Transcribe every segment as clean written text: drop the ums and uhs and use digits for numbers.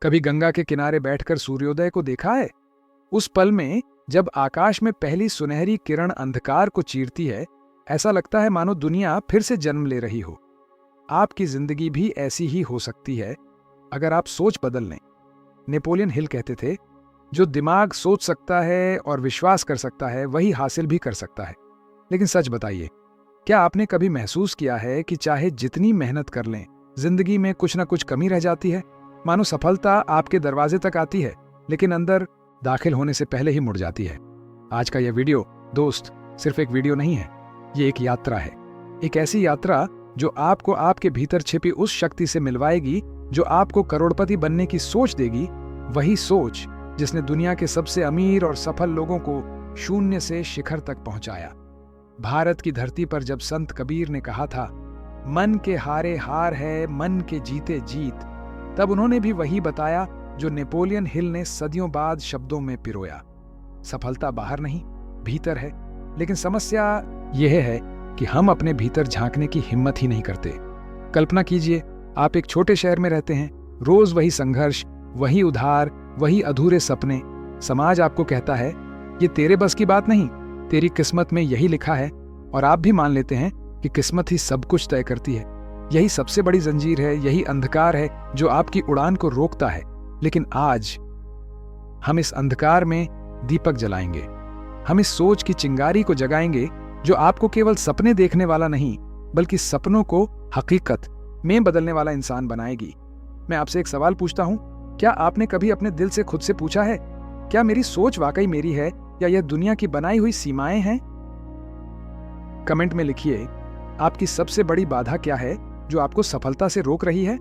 कभी गंगा के किनारे बैठकर सूर्योदय को देखा है? उस पल में जब आकाश में पहली सुनहरी किरण अंधकार को चीरती है, ऐसा लगता है मानो दुनिया फिर से जन्म ले रही हो। आपकी जिंदगी भी ऐसी ही हो सकती है अगर आप सोच बदल लें। नेपोलियन हिल कहते थे, जो दिमाग सोच सकता है और विश्वास कर सकता है वही हासिल भी कर सकता है। लेकिन सच बताइए, क्या आपने कभी महसूस किया है कि चाहे जितनी मेहनत कर लें, जिंदगी में कुछ ना कुछ कमी रह जाती है? मानो सफलता आपके दरवाजे तक आती है, लेकिन अंदर दाखिल होने से पहले ही मुड़ जाती है। आज का यह वीडियो दोस्त सिर्फ एक वीडियो नहीं है, ये एक यात्रा है। एक ऐसी यात्रा जो आपको आपके भीतर छिपी उस शक्ति से मिलवाएगी जो आपको करोड़पति बनने की सोच देगी, वही सोच जिसने दुनिया के सबसे अमीर और सफल लोगों को शून्य से शिखर तक पहुंचाया। भारत की धरती पर जब संत कबीर ने कहा था, मन के हारे हार है, मन के जीते जीत, तब उन्होंने भी वही बताया जो नेपोलियन हिल ने सदियों बाद शब्दों में पिरोया। सफलता बाहर नहीं, भीतर है। लेकिन समस्या यह है कि हम अपने भीतर झांकने की हिम्मत ही नहीं करते। कल्पना कीजिए, आप एक छोटे शहर में रहते हैं, रोज वही संघर्ष, वही उधार, वही अधूरे सपने। समाज आपको कहता है, ये तेरे बस की बात नहीं, तेरी किस्मत में यही लिखा है। और आप भी मान लेते हैं कि किस्मत ही सब कुछ तय करती है। यही सबसे बड़ी जंजीर है, यही अंधकार है जो आपकी उड़ान को रोकता है। लेकिन आज हम इस अंधकार में दीपक जलाएंगे। हम इस सोच की चिंगारी को जगाएंगे जो आपको केवल सपने देखने वाला नहीं, बल्कि सपनों को हकीकत में बदलने वाला इंसान बनाएगी। मैं आपसे एक सवाल पूछता हूं, क्या आपने कभी अपने दिल से खुद से पूछा है, क्या मेरी सोच वाकई मेरी है या यह दुनिया की बनाई हुई सीमाएं हैं? कमेंट में लिखिए, आपकी सबसे बड़ी बाधा क्या है जो आपको सफलता से रोक रही है?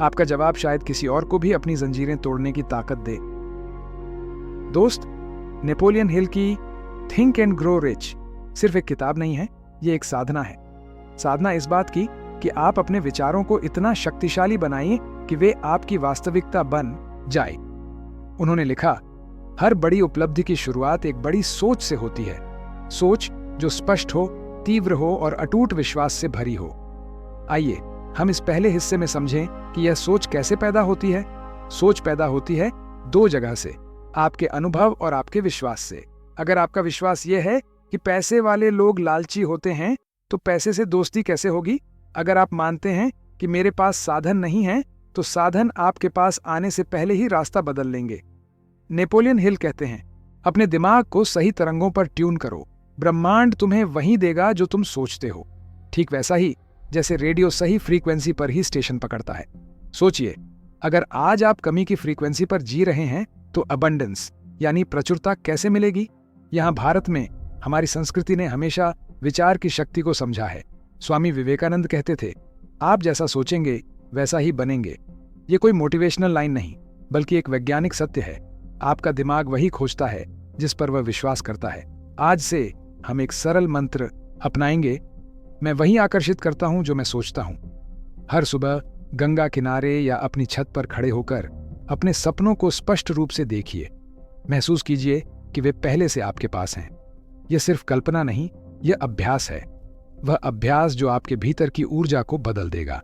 आपका जवाब शायद किसी और को भी अपनी जंजीरें तोड़ने की ताकत दे। दोस्त, नेपोलियन हिल की थिंक एंड ग्रो रिच सिर्फ एक किताब नहीं है, ये एक साधना है। साधना इस बात की कि आप अपने विचारों को इतना शक्तिशाली बनाइए कि वे आपकी वास्तविकता बन जाए। उन्होंने लिखा, हर बड़ी उपलब्धि की शुरुआत एक बड़ी सोच से होती है। सोच जो स्पष्ट हो, तीव्र हो और अटूट विश्वास से भरी हो। आइए हम इस पहले हिस्से में समझें कि यह सोच कैसे पैदा होती है। सोच पैदा होती है दो जगह से, आपके अनुभव और आपके विश्वास से। अगर आपका विश्वास यह है कि पैसे वाले लोग लालची होते हैं, तो पैसे से दोस्ती कैसे होगी? अगर आप मानते हैं कि मेरे पास साधन नहीं है, तो साधन आपके पास आने से पहले ही रास्ता बदल लेंगे। नेपोलियन हिल कहते हैं, अपने दिमाग को सही तरंगों पर ट्यून करो, ब्रह्मांड तुम्हें वही देगा जो तुम सोचते हो। ठीक वैसा ही जैसे रेडियो सही फ्रीक्वेंसी पर ही स्टेशन पकड़ता है। सोचिए, अगर आज आप कमी की फ्रीक्वेंसी पर जी रहे हैं, तो अबंडेंस यानी प्रचुरता कैसे मिलेगी? यहां भारत में हमारी संस्कृति ने हमेशा विचार की शक्ति को समझा है। स्वामी विवेकानंद कहते थे, आप जैसा सोचेंगे वैसा ही बनेंगे। ये कोई मोटिवेशनल लाइन नहीं, बल्कि एक वैज्ञानिक सत्य है। आपका दिमाग वही खोजता है जिस पर वह विश्वास करता है। आज से हम एक सरल मंत्र अपनाएंगे, मैं वही आकर्षित करता हूं जो मैं सोचता हूं। हर सुबह गंगा किनारे या अपनी छत पर खड़े होकर अपने सपनों को स्पष्ट रूप से देखिए। महसूस कीजिए कि वे पहले से आपके पास हैं। यह सिर्फ कल्पना नहीं, यह अभ्यास है। वह अभ्यास जो आपके भीतर की ऊर्जा को बदल देगा।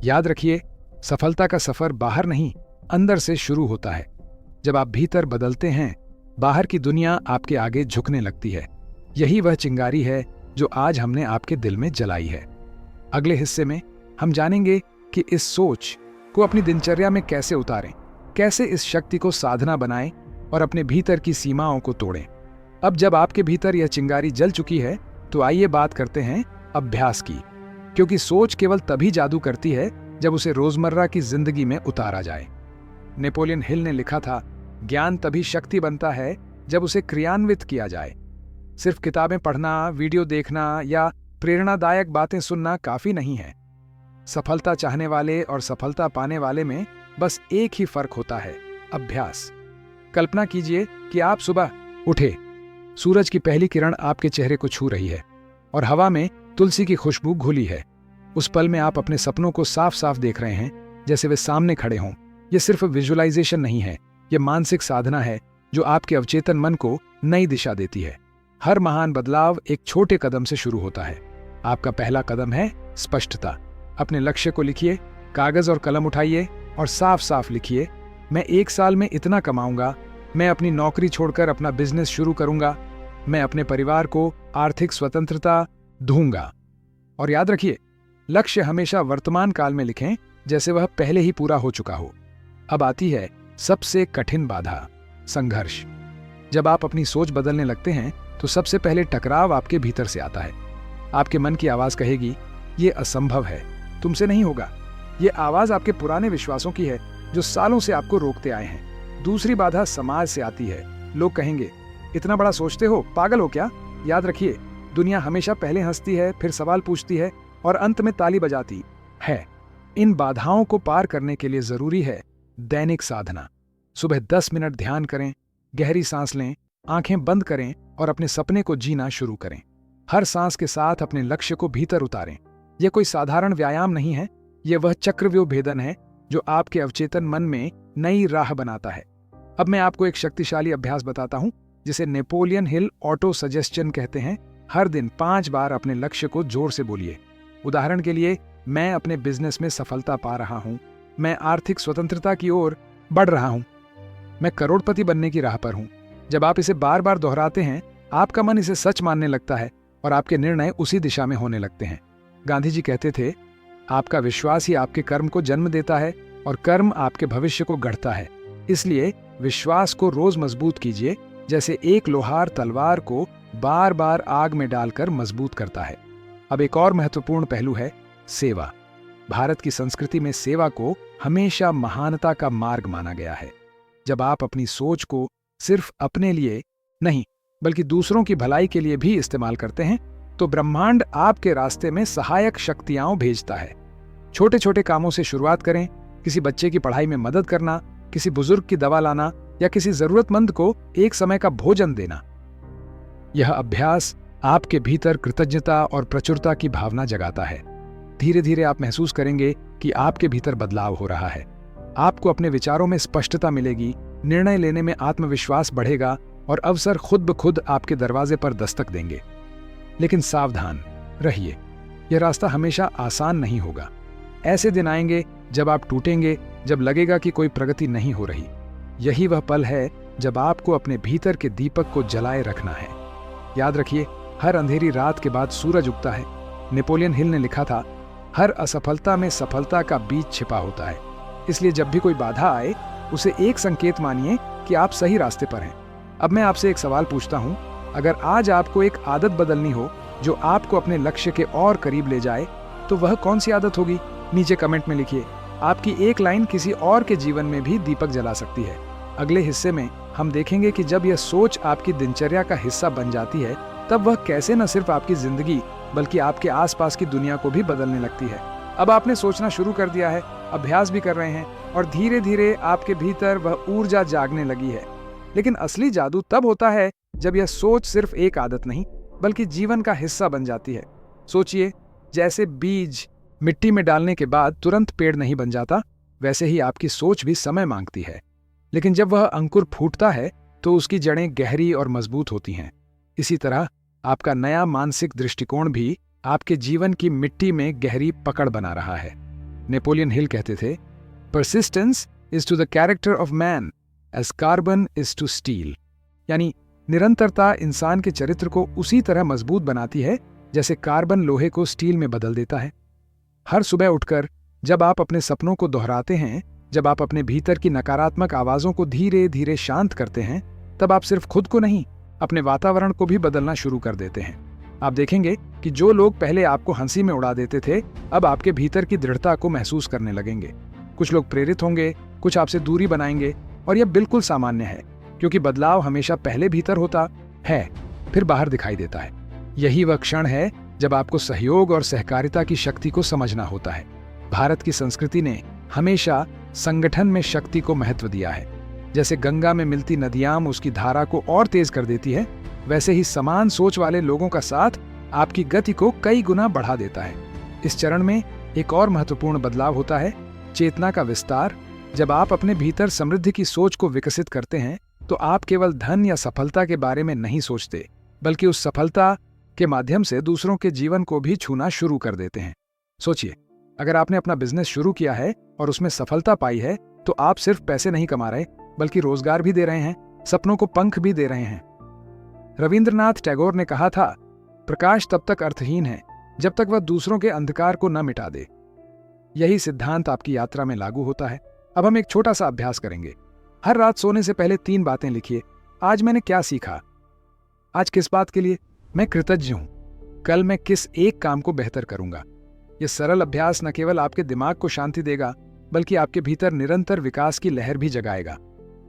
याद रखिए, सफलता का सफर बाहर नहीं, अंदर से शुरू होता है। जब आप भीतर बदलते हैं, बाहर की दुनिया आपके आगे झुकने लगती है। यही वह चिंगारी है जो आज हमने आपके दिल में जलाई है। अगले हिस्से में हम जानेंगे कि इस सोच को अपनी दिनचर्या में कैसे उतारें, कैसे इस शक्ति को साधना बनाएं और अपने भीतर की सीमाओं को तोड़ें। अब जब आपके भीतर यह चिंगारी जल चुकी है, तो आइए बात करते हैं अभ्यास की, क्योंकि सोच केवल तभी जादू करती है जब उसे रोजमर्रा की जिंदगी में उतारा जाए। नेपोलियन हिल ने लिखा था, ज्ञान तभी शक्ति बनता है जब उसे क्रियान्वित किया जाए। सिर्फ किताबें पढ़ना, वीडियो देखना या प्रेरणादायक बातें सुनना काफी नहीं है। सफलता चाहने वाले और सफलता पाने वाले में बस एक ही फर्क होता है, अभ्यास। कल्पना कीजिए कि आप सुबह उठे, सूरज की पहली किरण आपके चेहरे को छू रही है और हवा में तुलसी की खुशबू घुली है। उस पल में आप अपने सपनों को साफ साफ देख रहे हैं, जैसे वे सामने खड़े हों। यह सिर्फ विजुअलाइजेशन नहीं है, यह मानसिक साधना है जो आपके अवचेतन मन को नई दिशा देती है। हर महान बदलाव एक छोटे कदम से शुरू होता है। आपका पहला कदम है स्पष्टता। अपने लक्ष्य को लिखिए, कागज और कलम उठाइए और साफ साफ लिखिए, मैं 1 साल में इतना कमाऊंगा, मैं अपनी नौकरी छोड़कर अपना बिजनेस शुरू करूंगा, मैं अपने परिवार को आर्थिक स्वतंत्रता दूंगा। और याद रखिए, लक्ष्य हमेशा वर्तमान काल में लिखें, जैसे वह पहले ही पूरा हो चुका हो। अब आती है सबसे कठिन बाधा, संघर्ष। जब आप अपनी सोच बदलने लगते हैं तो सबसे पहले टकराव आपके भीतर से आता है। आपके मन की आवाज कहेगी, ये असंभव है, तुमसे नहीं होगा। ये आवाज आपके पुराने विश्वासों की है जो सालों से आपको रोकते आए हैं। दूसरी बाधा समाज से आती है। लोग कहेंगे, इतना बड़ा सोचते हो, पागल हो क्या? याद रखिए, दुनिया हमेशा पहले हंसती है, फिर सवाल पूछती है और अंत में ताली बजाती है। इन बाधाओं को पार करने के लिए जरूरी है दैनिक साधना। सुबह 10 मिनट ध्यान करें, गहरी सांस लें, आंखें बंद करें और अपने सपने को जीना शुरू करें। हर सांस के साथ अपने लक्ष्य को भीतर उतारें। यह कोई साधारण व्यायाम नहीं है, यह वह चक्रव्यूह भेदन है जो आपके अवचेतन मन में नई राह बनाता है। अब मैं आपको एक शक्तिशाली अभ्यास बताता हूं, जिसे नेपोलियन हिल ऑटो सजेस्शन कहते हैं। हर दिन 5 बार अपने लक्ष्य को जोर से बोलिए। उदाहरण के लिए, मैं अपने बिजनेस में सफलता पा रहा हूं, मैं आर्थिक स्वतंत्रता की ओर बढ़ रहा हूं, मैं करोड़पति बनने की राह पर हूं। जब आप इसे बार बार दोहराते हैं, आपका मन इसे सच मानने लगता है और आपके निर्णय उसी दिशा में होने लगते हैं। गांधी जी कहते थे, आपका विश्वास ही आपके कर्म को जन्म देता है और कर्म आपके भविष्य को गढ़ता है। इसलिए विश्वास को रोज मजबूत कीजिए, जैसे एक लोहार तलवार को बार बार आग में डालकर मजबूत करता है। अब एक और महत्वपूर्ण पहलू है सेवा। भारत की संस्कृति में सेवा को हमेशा महानता का मार्ग माना गया है। जब आप अपनी सोच को सिर्फ अपने लिए नहीं, बल्कि दूसरों की भलाई के लिए भी इस्तेमाल करते हैं, तो ब्रह्मांड आपके रास्ते में सहायक शक्तियां भेजता है। छोटे छोटे कामों से शुरुआत करें, किसी बच्चे की पढ़ाई में मदद करना, किसी बुजुर्ग की दवा लाना या किसी जरूरतमंद को एक समय का भोजन देना। यह अभ्यास आपके भीतर कृतज्ञता और प्रचुरता की भावना जगाता है। धीरे धीरे आप महसूस करेंगे कि आपके भीतर बदलाव हो रहा है। आपको अपने विचारों में स्पष्टता मिलेगी, निर्णय लेने में आत्मविश्वास बढ़ेगा और अवसर खुद ब खुद आपके दरवाजे पर दस्तक देंगे। लेकिन सावधान रहिए, यह रास्ता हमेशा आसान नहीं होगा। ऐसे दिन आएंगे जब आप टूटेंगे, जब लगेगा कि कोई प्रगति नहीं हो रही। यही वह पल है जब आपको अपने भीतर के दीपक को जलाए रखना है। याद रखिए, हर अंधेरी रात के बाद सूरज उगता है। नेपोलियन हिल ने लिखा था, हर असफलता में सफलता का बीज छिपा होता है। इसलिए जब भी कोई बाधा आए, उसे एक संकेत मानिए कि आप सही रास्ते पर हैं। अब मैं आपसे एक सवाल पूछता हूं, अगर आज आपको एक आदत बदलनी हो जो आपको अपने लक्ष्य के और करीब ले जाए, तो वह कौन सी आदत होगी? नीचे कमेंट में लिखिए। आपकी एक लाइन किसी और के जीवन में भी दीपक जला सकती है। अगले हिस्से में हम देखेंगे कि जब यह सोच आपकी दिनचर्या का हिस्सा बन जाती है, तब वह कैसे न सिर्फ आपकी जिंदगी बल्कि आपके आसपास की दुनिया को भी बदलने लगती है। अब आपने सोचना शुरू कर दिया है, अभ्यास भी कर रहे हैं और धीरे धीरे आपके भीतर वह ऊर्जा जागने लगी है। लेकिन असली जादू तब होता है जब यह सोच सिर्फ एक आदत नहीं, बल्कि जीवन का हिस्सा बन जाती है। सोचिए, जैसे बीज मिट्टी में डालने के बाद तुरंत पेड़ नहीं बन जाता, वैसे ही आपकी सोच भी समय मांगती है। लेकिन जब वह अंकुर फूटता है तो उसकी जड़ें गहरी और मजबूत होती हैं। इसी तरह आपका नया मानसिक दृष्टिकोण भी आपके जीवन की मिट्टी में गहरी पकड़ बना रहा है। नेपोलियन हिल कहते थे, persistence is to the character of man as carbon is to steel. यानी निरंतरता इंसान के चरित्र को उसी तरह मजबूत बनाती है जैसे कार्बन लोहे को स्टील में बदल देता है। हर सुबह उठकर जब आप अपने सपनों को दोहराते हैं, जब आप अपने भीतर की नकारात्मक आवाजों को धीरे धीरे शांत करते हैं, तब आप सिर्फ खुद को नहीं, अपने वातावरण को भी बदलना शुरू कर देते हैं। आप देखेंगे कि जो लोग पहले आपको हंसी में उड़ा देते थे, अब आपके भीतर की दृढ़ता को महसूस करने लगेंगे। कुछ लोग प्रेरित होंगे, कुछ आपसे दूरी बनाएंगे, और यह बिल्कुल सामान्य है, क्योंकि बदलाव हमेशा पहले भीतर होता है, फिर बाहर दिखाई देता है। यही वह क्षण है जब आपको सहयोग और सहकारिता की शक्ति को समझना होता है। भारत की संस्कृति ने हमेशा संगठन में शक्ति को महत्व दिया है। जैसे गंगा में मिलती नदियां उसकी धारा को और तेज कर देती है, वैसे ही समान सोच वाले लोगों का साथ आपकी गति को कई गुना बढ़ा देता है। इस चरण में एक और महत्वपूर्ण बदलाव होता है, चेतना का विस्तार। जब आप अपने भीतर समृद्धि की सोच को विकसित करते हैं, तो आप केवल धन या सफलता के बारे में नहीं सोचते, बल्कि उस सफलता के माध्यम से दूसरों के जीवन को भी छूना शुरू कर देते हैं। सोचिए, अगर आपने अपना बिजनेस शुरू किया है और उसमें सफलता पाई है, तो आप सिर्फ पैसे नहीं कमा रहे, बल्कि रोजगार भी दे रहे हैं, सपनों को पंख भी दे रहे हैं। रविंद्रनाथ टैगोर ने कहा था, प्रकाश तब तक अर्थहीन है जब तक वह दूसरों के अंधकार को न मिटा दे। यही सिद्धांत आपकी यात्रा में लागू होता है। अब हम एक छोटा सा अभ्यास करेंगे। हर रात सोने से पहले 3 बातें लिखिए। आज मैंने क्या सीखा? आज किस बात के लिए मैं कृतज्ञ हूं? कल मैं किस एक काम को बेहतर करूंगा? यह सरल अभ्यास न केवल आपके दिमाग को शांति देगा, बल्कि आपके भीतर निरंतर विकास की लहर भी जगाएगा।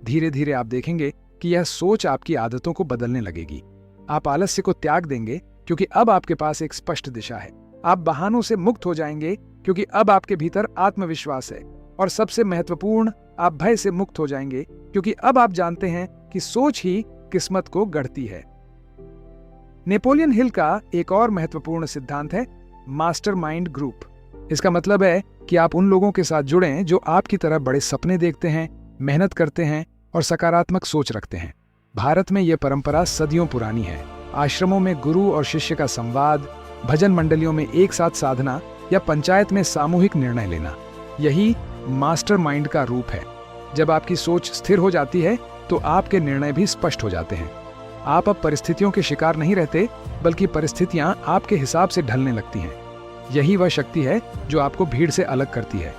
धीरे धीरे आप देखेंगे कि यह सोच आपकी आदतों को बदलने लगेगी। आप आलस्य को त्याग देंगे, क्योंकि अब आपके पास एक स्पष्ट दिशा है। आप बहानों से मुक्त हो जाएंगे, क्योंकि अब आपके भीतर आत्मविश्वास है। और सबसे महत्वपूर्ण, आप भय से मुक्त हो जाएंगे, क्योंकि अब आप जानते हैं कि सोच ही किस्मत को गढ़ती है। नेपोलियन हिल का एक और महत्वपूर्ण सिद्धांत है मास्टरमाइंड ग्रुप। इसका मतलब है कि आप उन लोगों के साथ जुड़ें जो आपकी तरह बड़े सपने देखते हैं, मेहनत करते हैं और सकारात्मक सोच रखते हैं। भारत में यह परंपरा सदियों पुरानी है। आश्रमों में गुरु और शिष्य का संवाद, भजन मंडलियों में एक साथ साधना या पंचायत में सामूहिक निर्णय लेना, यही मास्टरमाइंड का रूप है। जब आपकी सोच स्थिर हो जाती है, तो आपके निर्णय भी स्पष्ट हो जाते हैं। आप अब परिस्थितियों के शिकार नहीं रहते, बल्कि परिस्थितियां आपके हिसाब से ढलने लगती हैं। यही वह शक्ति है जो आपको भीड़ से अलग करती है।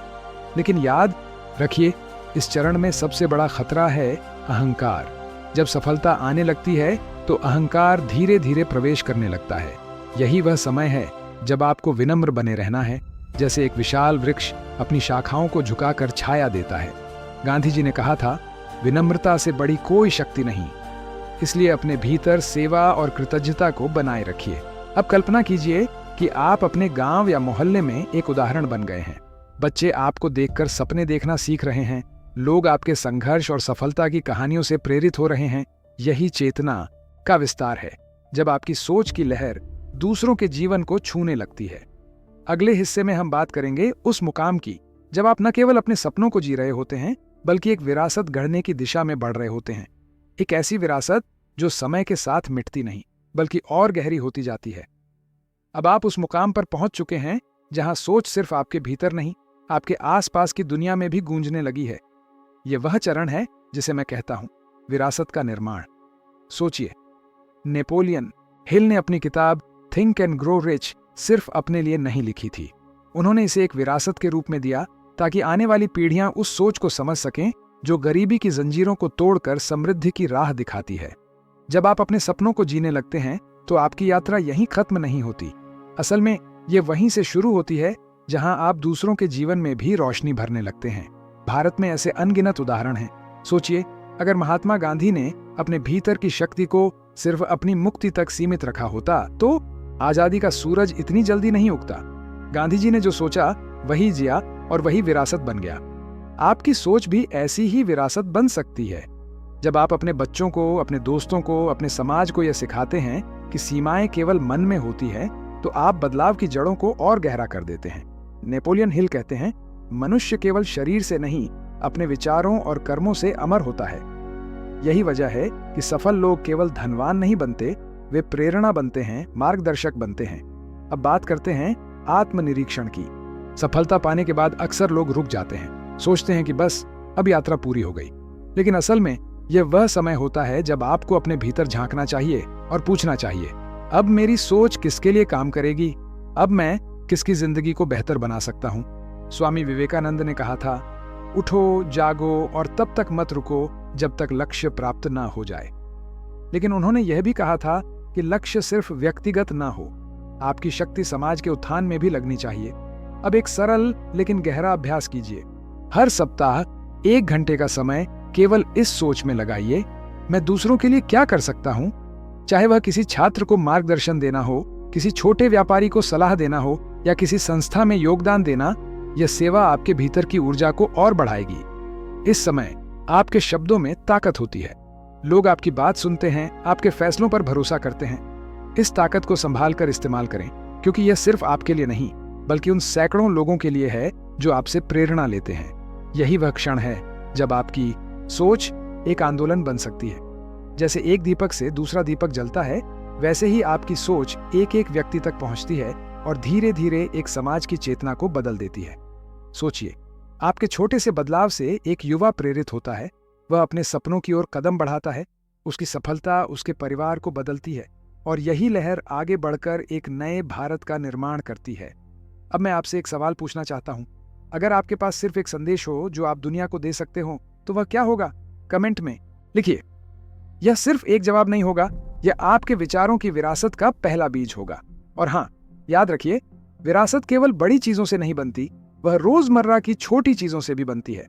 लेकिन याद रखिए, इस चरण में सबसे बड़ा खतरा है अहंकार। जब सफलता आने लगती है, तो अहंकार धीरे धीरे प्रवेश करने लगता है। यही वह समय है जब आपको विनम्र बने रहना है, जैसे एक विशाल वृक्ष अपनी शाखाओं को झुकाकर छाया देता है। गांधी जी ने कहा था, विनम्रता से बड़ी कोई शक्ति नहीं। इसलिए अपने भीतर सेवा और कृतज्ञता को बनाए रखिए। अब कल्पना कीजिए कि आप अपने गांव या मोहल्ले में एक उदाहरण बन गए हैं। बच्चे आपको देखकर सपने देखना सीख रहे हैं। लोग आपके संघर्ष और सफलता की कहानियों से प्रेरित हो रहे हैं। यही चेतना का विस्तार है, जब आपकी सोच की लहर दूसरों के जीवन को छूने लगती है। अगले हिस्से में हम बात करेंगे उस मुकाम की जब आप न केवल अपने सपनों को जी रहे होते हैं, बल्कि एक विरासत गढ़ने की दिशा में बढ़ रहे होते हैं। एक ऐसी विरासत जो समय के साथ मिटती नहीं, बल्कि और गहरी होती जाती है। अब आप उस मुकाम पर पहुंच चुके हैं जहां सोच सिर्फ आपके भीतर नहीं, आपके आसपास की दुनिया में भी गूंजने लगी है। यह वह चरण है जिसे मैं कहता हूं विरासत का निर्माण। सोचिए, नेपोलियन हिल ने अपनी किताब थिंक एंड ग्रो रिच सिर्फ अपने लिए नहीं लिखी थी। उन्होंने इसे एक विरासत के रूप में दिया, ताकि आने वाली पीढ़ियां उस सोच को समझ सकें जो गरीबी की जंजीरों को तोड़कर समृद्धि की राह दिखाती है। जब आप अपने सपनों को जीने लगते हैं, तो आपकी यात्रा यहीं खत्म नहीं होती। असल में ये वहीं से शुरू होती है जहां आप दूसरों के जीवन में भी रोशनी भरने लगते हैं। भारत में ऐसे अनगिनत उदाहरण हैं। सोचिए, अगर महात्मा गांधी ने अपने भीतर की शक्ति को सिर्फ अपनी मुक्ति तक सीमित रखा होता, तो आजादी का सूरज इतनी जल्दी नहीं उगता। गांधी जी ने जो सोचा वही जिया, और वही विरासत बन गया। आपकी सोच भी ऐसी ही विरासत बन सकती है। जब आप अपने बच्चों को, अपने दोस्तों को, अपने समाज को यह सिखाते हैं कि सीमाएं केवल मन में होती हैं, तो आप बदलाव की जड़ों को और गहरा कर देते हैं। नेपोलियन हिल कहते हैं, मनुष्य केवल शरीर से नहीं, अपने विचारों और कर्मों से अमर होता है। यही वजह है कि सफल लोग केवल धनवान नहीं बनते, वे प्रेरणा बनते हैं, मार्गदर्शक बनते हैं। अब बात करते हैं आत्मनिरीक्षण की। सफलता पाने के बाद अक्सर लोग रुक जाते हैं, सोचते हैं कि बस अब यात्रा पूरी हो गई। लेकिन असल में यह वह समय होता है जब आपको अपने भीतर झांकना चाहिए और पूछना चाहिए, अब मेरी सोच किसके लिए काम करेगी? अब मैं किसकी जिंदगी को बेहतर बना सकता हूं? स्वामी विवेकानंद ने कहा था, उठो, जागो और तब तक मत रुको जब तक लक्ष्य प्राप्त ना हो जाए। लेकिन उन्होंने यह भी कहा था कि लक्ष्य सिर्फ व्यक्तिगत ना हो, आपकी शक्ति समाज के उत्थान में भी लगनी चाहिए। अब एक सरल लेकिन गहरा अभ्यास कीजिए। हर सप्ताह 1 घंटे का समय केवल इस सोच में लगाइए, मैं दूसरों के लिए क्या कर सकता हूं? चाहे वह किसी छात्र को मार्गदर्शन देना हो, किसी छोटे व्यापारी को सलाह देना हो, या किसी संस्था में योगदान देना, यह सेवा आपके भीतर की ऊर्जा को और बढ़ाएगी। इस समय आपके शब्दों में ताकत होती है। लोग आपकी बात सुनते हैं, आपके फैसलों पर भरोसा करते हैं। इस ताकत को संभाल कर इस्तेमाल करें, क्योंकि यह सिर्फ आपके लिए नहीं, बल्कि उन सैकड़ों लोगों के लिए है जो आपसे प्रेरणा लेते हैं। यही वह क्षण है जब आपकी सोच एक आंदोलन बन सकती है। जैसे एक दीपक से दूसरा दीपक जलता है, वैसे ही आपकी सोच एक एक व्यक्ति तक पहुंचती है, और धीरे धीरे एक समाज की चेतना को बदल देती है। सोचिए, आपके छोटे से बदलाव से एक युवा प्रेरित होता है, वह अपने सपनों की ओर कदम बढ़ाता है, उसकी सफलता उसके परिवार को बदलती है और यही लहर आगे बढ़कर एक नए भारत का निर्माण करती है। अब मैं आपसे एक सवाल पूछना चाहता हूं, अगर आपके पास सिर्फ एक संदेश हो जो आप दुनिया को दे सकते हो तो वह क्या होगा? कमेंट में लिखिए। यह सिर्फ एक जवाब नहीं होगा, यह आपके विचारों की विरासत का पहला बीज होगा। और हां, याद रखिए, विरासत केवल बड़ी चीजों से नहीं बनती, वह रोजमर्रा की छोटी चीजों से भी बनती है।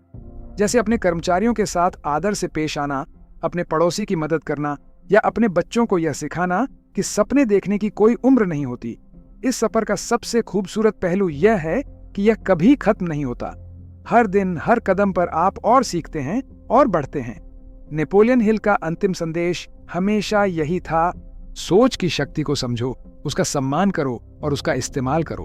जैसे अपने कर्मचारियों के साथ आदर से पेश आना, अपने पड़ोसी की मदद करना या अपने बच्चों को यह सिखाना कि सपने देखने की कोई उम्र नहीं होती। इस सफर का सबसे खूबसूरत पहलू यह है कि यह कभी खत्म नहीं होता। हर दिन, हर कदम पर आप और सीखते हैं और बढ़ते हैं। नेपोलियन हिल का अंतिम संदेश हमेशा यही था, सोच की शक्ति को समझो, उसका सम्मान करो और उसका इस्तेमाल करो।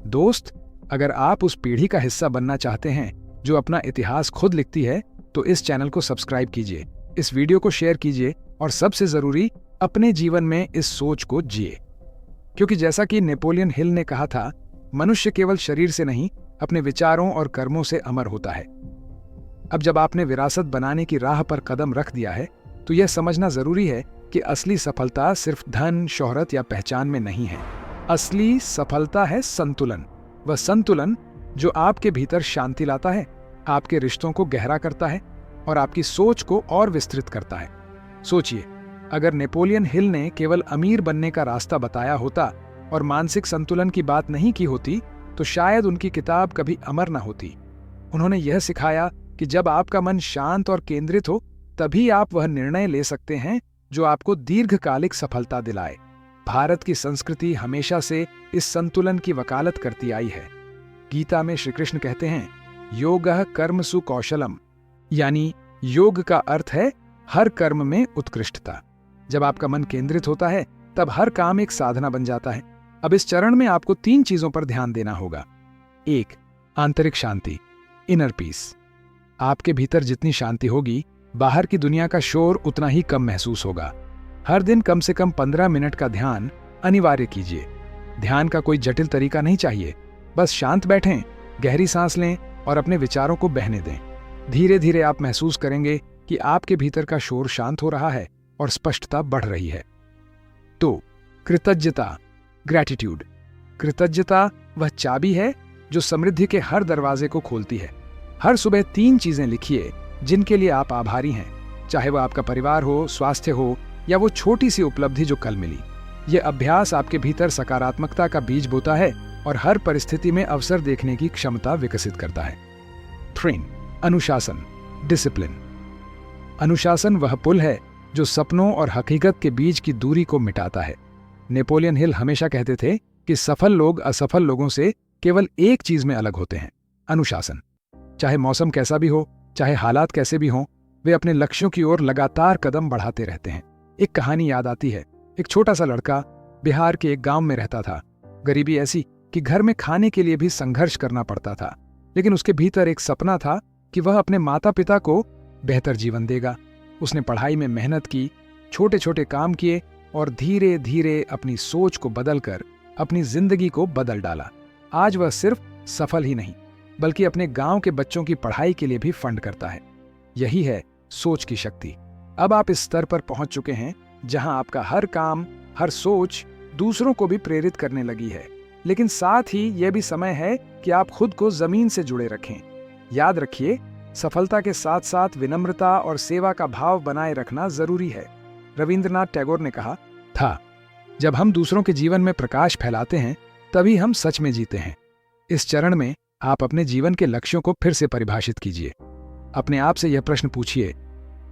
दोस्त, अगर आप उस पीढ़ी का हिस्सा बनना चाहते हैं जो अपना इतिहास खुद लिखती है, तो इस चैनल को सब्सक्राइब कीजिए, इस वीडियो को शेयर कीजिए और सबसे जरूरी, अपने जीवन में इस सोच को जिए। क्योंकि जैसा कि नेपोलियन हिल ने कहा था, मनुष्य केवल शरीर से नहीं, अपने विचारों और कर्मों से अमर होता है। अब जब आपने विरासत बनाने की राह पर कदम रख दिया है, तो यह समझना जरूरी है कि असली सफलता सिर्फ धन, शोहरत या पहचान में नहीं है। असली सफलता है संतुलन। वह संतुलन जो आपके भीतर शांति लाता है, आपके रिश्तों को गहरा करता है और आपकी सोच को और विस्तृत करता है। सोचिए, अगर नेपोलियन हिल ने केवल अमीर बनने का रास्ता बताया होता और मानसिक संतुलन की बात नहीं की होती, तो शायद उनकी किताब कभी अमर न होती। उन्होंने यह सिखाया कि जब आपका मन शांत और केंद्रित हो, तभी आप वह निर्णय ले सकते हैं जो आपको दीर्घकालिक सफलता दिलाए। भारत की संस्कृति हमेशा से इस संतुलन की वकालत करती आई है। गीता में श्री कृष्ण कहते हैं, योगः कर्मसु कौशलम, यानी योग का अर्थ है हर कर्म में उत्कृष्टता। जब आपका मन केंद्रित होता है, तब हर काम एक साधना बन जाता है। अब इस चरण में आपको 3 चीजों पर ध्यान देना होगा। 1, आंतरिक शांति, इनर पीस। आपके भीतर जितनी शांति होगी, बाहर की दुनिया का शोर उतना ही कम महसूस होगा। हर दिन कम से कम 15 मिनट का ध्यान अनिवार्य कीजिए। ध्यान का कोई जटिल तरीका नहीं चाहिए, बस शांत बैठें, गहरी सांस लें और अपने विचारों को बहने दें। धीरे धीरे आप महसूस करेंगे कि आपके भीतर का शोर शांत हो रहा है और स्पष्टता बढ़ रही है। 2, कृतज्ञता, ग्रैटिट्यूड। कृतज्ञता वह चाबी है जो समृद्धि के हर दरवाजे को खोलती है। हर सुबह 3 चीजें लिखिए जिनके लिए आप आभारी हैं, चाहे वह आपका परिवार हो, स्वास्थ्य हो या वो छोटी सी उपलब्धि जो कल मिली। यह अभ्यास आपके भीतर सकारात्मकता का बीज बोता है और हर परिस्थिति में अवसर देखने की क्षमता विकसित करता है। 3, अनुशासन, डिसिप्लिन। अनुशासन वह पुल है जो सपनों और हकीकत के बीच की दूरी को मिटाता है। नेपोलियन हिल हमेशा कहते थे कि सफल लोग असफल लोगों से केवल एक चीज में अलग होते हैं, अनुशासन। चाहे मौसम कैसा भी हो, चाहे हालात कैसे भी हों, वे अपने लक्ष्यों की ओर लगातार कदम बढ़ाते रहते हैं। एक कहानी याद आती है। एक छोटा सा लड़का बिहार के एक गांव में रहता था। गरीबी ऐसी कि घर में खाने के लिए भी संघर्ष करना पड़ता था, लेकिन उसके भीतर एक सपना था कि वह अपने माता पिता को बेहतर जीवन देगा। उसने पढ़ाई में मेहनत की, छोटे छोटे काम किए और धीरे धीरे अपनी सोच को बदलकर अपनी जिंदगी को बदल डाला। आज वह सिर्फ सफल ही नहीं, बल्कि अपने गांव के बच्चों की पढ़ाई के लिए भी फंड करता है। यही है सोच की शक्ति। अब आप इस स्तर पर पहुंच चुके हैं जहां आपका हर काम, हर सोच दूसरों को भी प्रेरित करने लगी है। लेकिन साथ ही यह भी समय है कि आप खुद को जमीन से जुड़े रखें। याद रखिए, सफलता के साथ साथ विनम्रता और सेवा का भाव बनाए रखना जरूरी है। रविंद्रनाथ टैगोर ने कहा था, जब हम दूसरों के जीवन में प्रकाश फैलाते हैं, तभी हम सच में जीते हैं। इस चरण में आप अपने जीवन के लक्ष्यों को फिर से परिभाषित कीजिए। अपने आप से यह प्रश्न पूछिए,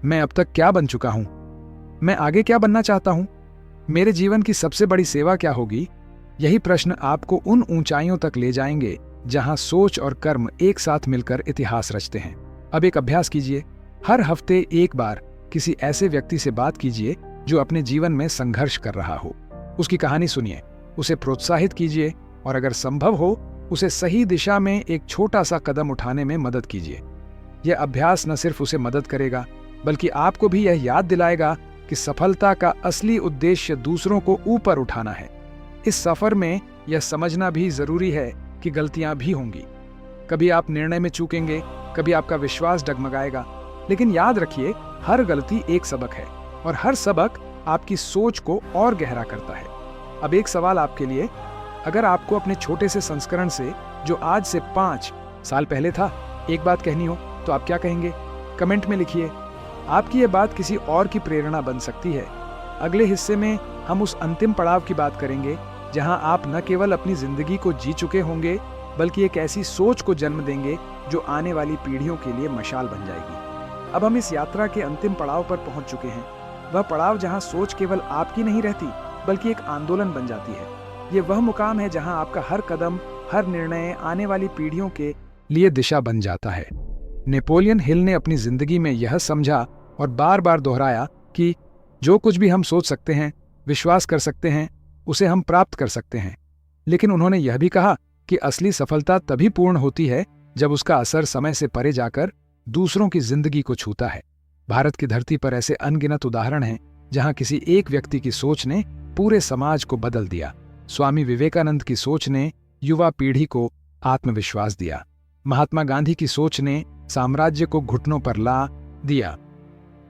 मैं अब तक क्या बन चुका हूं? मैं आगे क्या बनना चाहता हूं? मेरे जीवन की सबसे बड़ी सेवा क्या होगी? यही प्रश्न आपको उन ऊंचाइयों तक ले जाएंगे जहां सोच और कर्म एक साथ मिलकर इतिहास रचते हैं। अब एक अभ्यास कीजिए। हर हफ्ते एक बार किसी ऐसे व्यक्ति से बात कीजिए जो अपने जीवन में संघर्ष कर रहा हो। उसकी कहानी सुनिए, उसे प्रोत्साहित कीजिए और अगर संभव हो उसे सही दिशा में एक छोटा सा कदम उठाने में मदद कीजिए। यह अभ्यास न सिर्फ उसे मदद करेगा, बल्कि आपको भी यह याद दिलाएगा कि सफलता का असली उद्देश्य दूसरों को ऊपर उठाना है। इस सफर में यह समझना भी जरूरी है कि गलतियां भी होंगी। कभी आप निर्णय में चूकेंगे, कभी आपका विश्वास डगमगाएगा, लेकिन याद रखिए हर गलती एक सबक है और हर सबक आपकी सोच को और गहरा करता है। अब एक सवाल आपके लिए, अगर आपको अपने छोटे से संस्करण से जो आज से 5 साल पहले था एक बात कहनी हो तो आप क्या कहेंगे? कमेंट में लिखिए। आपकी ये बात किसी और की प्रेरणा बन सकती है। अगले हिस्से में हम उस अंतिम पड़ाव की बात करेंगे जहां आप न केवल अपनी जिंदगी को जी चुके होंगे बल्कि एक ऐसी सोच को जन्म देंगे जो आने वाली पीढ़ियों के लिए मशाल बन जाएगी। अब हम इस यात्रा के अंतिम पड़ाव पर पहुंच चुके हैं। वह पड़ाव जहां सोच केवल आपकी नहीं रहती बल्कि एक आंदोलन बन जाती है। ये वह मुकाम है जहां आपका हर कदम, हर निर्णय आने वाली पीढ़ियों के लिए दिशा बन जाता है। नेपोलियन हिल ने अपनी जिंदगी में यह समझा और बार बार दोहराया कि जो कुछ भी हम सोच सकते हैं, विश्वास कर सकते हैं, उसे हम प्राप्त कर सकते हैं। लेकिन उन्होंने यह भी कहा कि असली सफलता तभी पूर्ण होती है जब उसका असर समय से परे जाकर दूसरों की जिंदगी को छूता है। भारत की धरती पर ऐसे अनगिनत उदाहरण हैं जहां किसी एक व्यक्ति की सोच ने पूरे समाज को बदल दिया। स्वामी विवेकानंद की सोच ने युवा पीढ़ी को आत्मविश्वास दिया। महात्मा गांधी की सोच ने साम्राज्य को घुटनों पर ला दिया।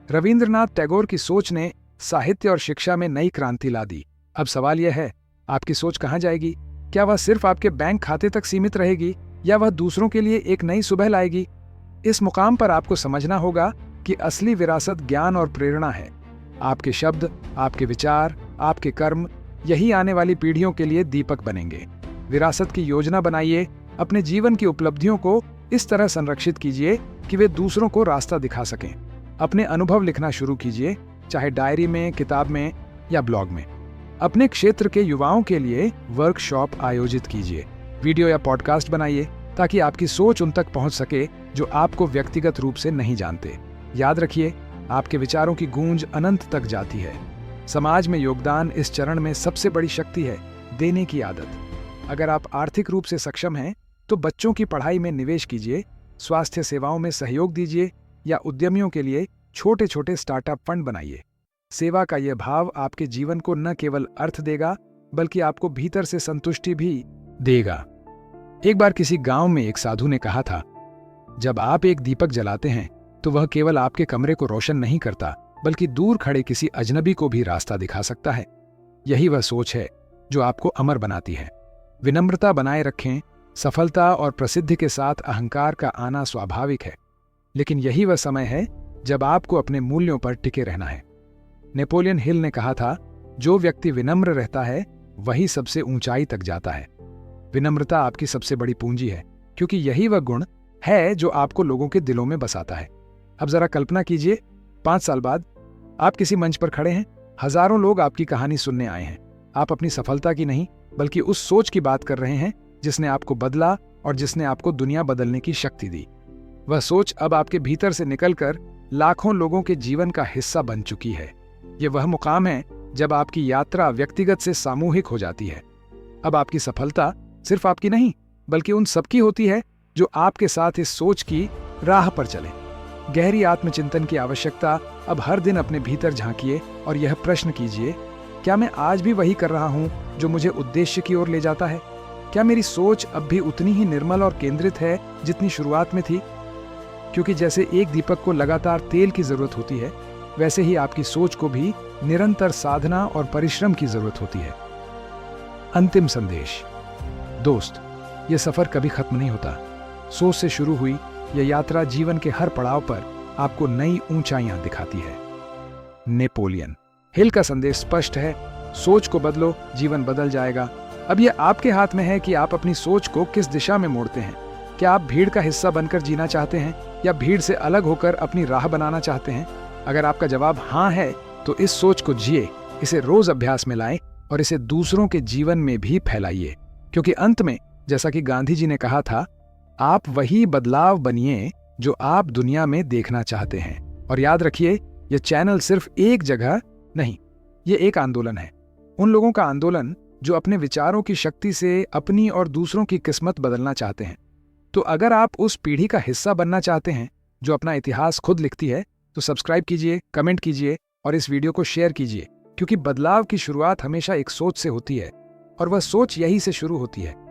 रविंद्रनाथ टैगोर की सोच ने साहित्य और शिक्षा में नई क्रांति ला दी। अब सवाल यह है, आपकी सोच कहां जाएगी? क्या वह सिर्फ आपके बैंक खाते तक सीमित रहेगी या वह दूसरों के लिए एक नई सुबह लाएगी? इस मुकाम पर आपको समझना होगा कि असली विरासत ज्ञान और प्रेरणा है। आपके शब्द, आपके विचार, आपके कर्म, यही आने वाली पीढ़ियों के लिए दीपक बनेंगे। विरासत की योजना बनाइए। अपने जीवन की उपलब्धियों को इस तरह संरक्षित कीजिए कि वे दूसरों को रास्ता दिखा सकें। अपने अनुभव लिखना शुरू कीजिए, चाहे डायरी में, किताब में या ब्लॉग में। अपने क्षेत्र के युवाओं के लिए वर्कशॉप आयोजित कीजिए। वीडियो या पॉडकास्ट बनाइए ताकि आपकी सोच उन तक पहुंच सके जो आपको व्यक्तिगत रूप से नहीं जानते। याद रखिए, आपके विचारों की गूंज अनंत तक जाती है। समाज में योगदान इस चरण में सबसे बड़ी शक्ति है, देने की आदत। अगर आप आर्थिक रूप से सक्षम हैं तो बच्चों की पढ़ाई में निवेश कीजिए, स्वास्थ्य सेवाओं में सहयोग दीजिए या उद्यमियों के लिए छोटे छोटे स्टार्टअप फंड बनाइए। सेवा का यह भाव आपके जीवन को न केवल अर्थ देगा बल्कि आपको भीतर से संतुष्टि भी देगा। एक बार किसी गांव में एक साधु ने कहा था, जब आप एक दीपक जलाते हैं तो वह केवल आपके कमरे को रोशन नहीं करता बल्कि दूर खड़े किसी अजनबी को भी रास्ता दिखा सकता है। यही वह सोच है जो आपको अमर बनाती है। विनम्रता बनाए रखें। सफलता और प्रसिद्धि के साथ अहंकार का आना स्वाभाविक है, लेकिन यही वह समय है जब आपको अपने मूल्यों पर टिके रहना है। नेपोलियन हिल ने कहा था, जो व्यक्ति विनम्र रहता है वही सबसे ऊंचाई तक जाता है। विनम्रता आपकी सबसे बड़ी पूंजी है, क्योंकि यही वह गुण है जो आपको लोगों के दिलों में बसाता है। अब जरा कल्पना कीजिए, 5 साल बाद आप किसी मंच पर खड़े हैं, हजारों लोग आपकी कहानी सुनने आए हैं। आप अपनी सफलता की नहीं बल्कि उस सोच की बात कर रहे हैं जिसने आपको बदला और जिसने आपको दुनिया बदलने की शक्ति दी। वह सोच अब आपके भीतर से निकलकर लाखों लोगों के जीवन का हिस्सा बन चुकी है। यह वह मुकाम है जब आपकी यात्रा व्यक्तिगत से सामूहिक हो जाती है। अब आपकी सफलता सिर्फ आपकी नहीं बल्कि उन सबकी होती है जो आपके साथ इस सोच की राह पर चले। गहरी आत्मचिंतन की आवश्यकता। अब हर दिन अपने भीतर झांकिए और यह प्रश्न कीजिए, क्या मैं आज भी वही कर रहा हूं जो मुझे उद्देश्य की ओर ले जाता है? क्या मेरी सोच अब भी उतनी ही निर्मल और केंद्रित है जितनी शुरुआत में थी? क्योंकि जैसे एक दीपक को लगातार तेल की जरूरत होती है, वैसे ही आपकी सोच को भी निरंतर साधना और परिश्रम की जरूरत होती है। अंतिम संदेश। दोस्त, यह सफर कभी खत्म नहीं होता। सोच से शुरू हुई यह यात्रा जीवन के हर पड़ाव पर आपको नई ऊंचाइयां दिखाती है। नेपोलियन हिल का संदेश स्पष्ट है, सोच को बदलो, जीवन बदल जाएगा। अब यह आपके हाथ में है कि आप अपनी सोच को किस दिशा में मोड़ते हैं। क्या आप भीड़ का हिस्सा बनकर जीना चाहते हैं या भीड़ से अलग होकर अपनी राह बनाना चाहते हैं? अगर आपका जवाब हाँ है तो इस सोच को जिए, इसे रोज अभ्यास में लाएं और इसे दूसरों के जीवन में भी फैलाइए। क्योंकि अंत में, जैसा कि गांधी जी ने कहा था, आप वही बदलाव बनिए जो आप दुनिया में देखना चाहते हैं। और याद रखिए, यह चैनल सिर्फ एक जगह नहीं, ये एक आंदोलन है। उन लोगों का आंदोलन जो अपने विचारों की शक्ति से अपनी और दूसरों की किस्मत बदलना चाहते हैं। तो अगर आप उस पीढ़ी का हिस्सा बनना चाहते हैं जो अपना इतिहास खुद लिखती है, तो सब्सक्राइब कीजिए, कमेंट कीजिए और इस वीडियो को शेयर कीजिए, क्योंकि बदलाव की शुरुआत हमेशा एक सोच से होती है और वह सोच यही से शुरू होती है।